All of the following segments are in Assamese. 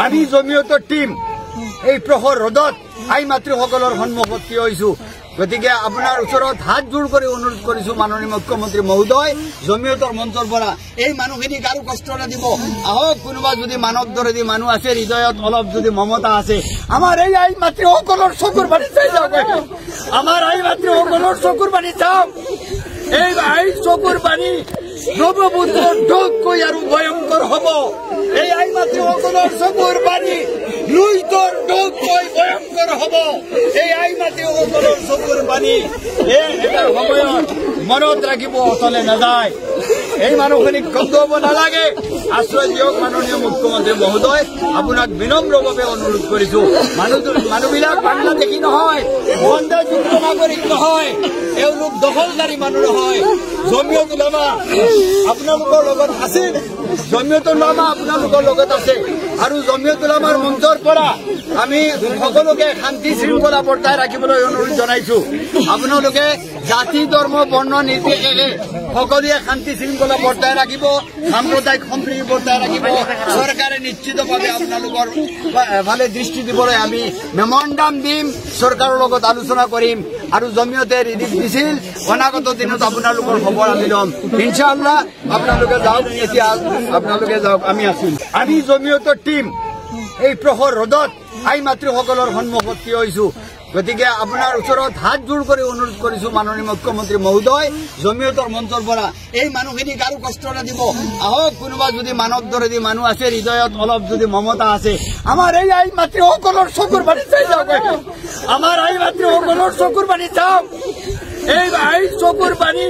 আমি জমিয়তৰ টিম এই প্ৰহৰ ৰদত আই মাতৃসকলৰ সন্মুখত থিয় হৈছো। গতিকে আপোনাৰ ওচৰত হাত জোৰ কৰি অনুৰোধ কৰিছো মাননীয় মুখ্যমন্ত্ৰী মহোদয়, জমিয়তৰ মঞ্চৰ পৰা এই মানুহখিনিক আৰু কষ্ট নিদিব। আহক, কোনোবা যদি মানৱ দৰেদি মানুহ আছে, হৃদয়ত অলপ যদি মমতা আছে, আমাৰ এই আই মাতৃসকলৰ চকুৰ পানী চাই যাওক। আমাৰ আই মাতৃসকলৰ চকুৰ পানী চাওক। এই আই চকুৰ পানী ব্ৰহ্মপুত্ৰৰ ঢৌতকৈ আৰু ভয়ংকৰ হব। এই আই মাতৃসকলৰ চকুৰ পানী লুইতৰ ঢৌতকৈ ভয়ংকৰ হব। এই আই মাতৃসকলৰ চকুৰ পানী এটা সময়ত মনত ৰাখিব, অচলে নাযায়। এই মানুহখিনিক কষ্ট হ'ব নালাগে, আশ্ৰয় দিয়ক। মাননীয় মুখ্যমন্ত্ৰী মহোদয়, আপোনাক বিনম্ৰভাৱে অনুৰোধ কৰিছো। মানুহবিলাক বাংলাদেশী নহয়, বন্ধাযুক্ত নাগৰিক নহয়, এওঁলোক দখলদাৰী মানুহ নহয়। জমিয়ত উলামা আপোনালোকৰ লগত আছে, জমিয়ত উলামা আপোনালোকৰ লগত আছে। আৰু জমিয়ত উলামাৰ মঞ্চৰ পৰা আমি সকলোকে শান্তি শৃংখলা বৰ্তাই ৰাখিবলৈ অনুৰোধ জনাইছো। আপোনালোকে জাতি ধৰ্ম বৰ্ণ নিৰ্বিশেষে সকলোৱে শান্তি শৃংখলা বৰ্তাই ৰাখিব, সাম্প্ৰদায়িক সম্প্ৰীতি বৰ্তাই ৰাখিব। চৰকাৰে নিশ্চিতভাৱে আপোনালোকৰ ফালে দৃষ্টি দিবলৈ আমি মেমৰেণ্ডাম দিম, চৰকাৰৰ লগত আলোচনা কৰিম। আৰু জমিয়তে ৰিলিফ দিছিল, অনাগত দিনত আপোনালোকৰ খবৰ আমি ল'ম ইনশাআল্লাহ। আপোনালোকে যাওক, এতিয়া আপোনালোকে যাওক, আমি আছো। আমি জমিয়তৰ টিম এই প্ৰহৰ ৰদত আই মাতৃসকলৰ সন্মুখত থিয় হৈছো। গতিকে আপোনাৰ ওচৰত হাত জোৰ কৰি অনুৰোধ কৰিছো মাননীয় মুখ্যমন্ত্ৰী মহোদয়, জমিয়তৰ মঞ্চৰ পৰা এই মানুহখিনিক আৰু কষ্ট নিদিব। আহক, কোনোবা যদি মানৱ দৰেদি মানুহ আছে, হৃদয়ত অলপ যদি মমতা আছে, আমাৰ এই আই মাতৃসকলৰ চকুৰ পানী চাই যাওক। আমাৰ আই মাতৃসকলৰ চকুৰ পানী চাওক। এই আই চকুৰ পানী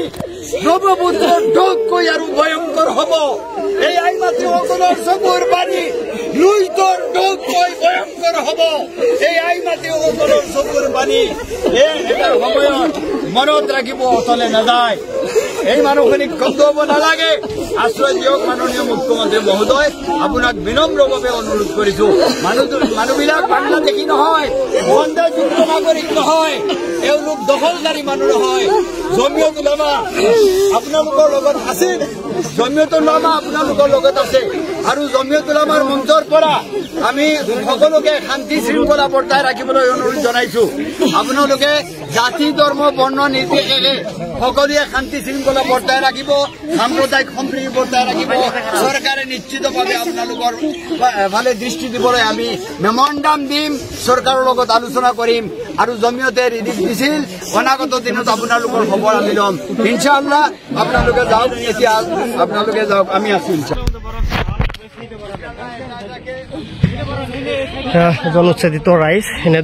ব্ৰহ্মপুত্ৰৰ ঢৌতকৈ আৰু ভয়ংকৰ হব। এই আই মাতৃসকলৰ চকুৰ পানী লুইতৰ ঢৌতকৈ ভয়ংকৰ হব। এই আই মাতৃসকলৰ চকুৰ পানী এটা সময়ত মনত ৰাখিব, অচলে নাযায়। এই মানুহখিনিক কষ্ট হ'ব নালাগে, আশ্ৰয় দিয়ক। মাননীয় মুখ্যমন্ত্ৰী মহোদয়, আপোনাক বিনম্ৰভাৱে অনুৰোধ কৰিছো। মানুহবিলাক বাংলাদেশী নহয়, বন্ধাযুক্ত নাগৰিক নহয়, এওঁলোক দখলদাৰী মানুহ নহয়। জমিয়ত উলামা আপোনালোকৰ লগত আছে, জমিয়ত উলামা আপোনালোকৰ লগত আছে। আৰু জমিয়ত উলামাৰ মঞ্চৰ পৰা আমি সকলোকে শান্তি শৃংখলা বৰ্তাই ৰাখিবলৈ অনুৰোধ জনাইছো। আপোনালোকে জাতি ধৰ্ম বৰ্ণ নিৰ্বিশেষে সকলোৱে শান্তি শৃংখলা বৰ্তাই ৰাখিব, সাম্প্ৰদায়িক সম্প্ৰীতি বৰ্তাই ৰাখিব। চৰকাৰে নিশ্চিতভাৱে আপোনালোকৰ ফালে দৃষ্টি দিবলৈ আমি মেমৰেণ্ডাম দিম, চৰকাৰৰ লগত আলোচনা কৰিম। আৰু জমিয়তে ৰিলিফ দিছিল, অনাগত দিনত আপোনালোকৰ খবৰ আমি ল'ম ইনশাআল্লাহ। আপোনালোকে যাওক, এতিয়া আপোনালোকে যাওক, আমি আছো জনোচ্ছেদিত ৰাইজ এনে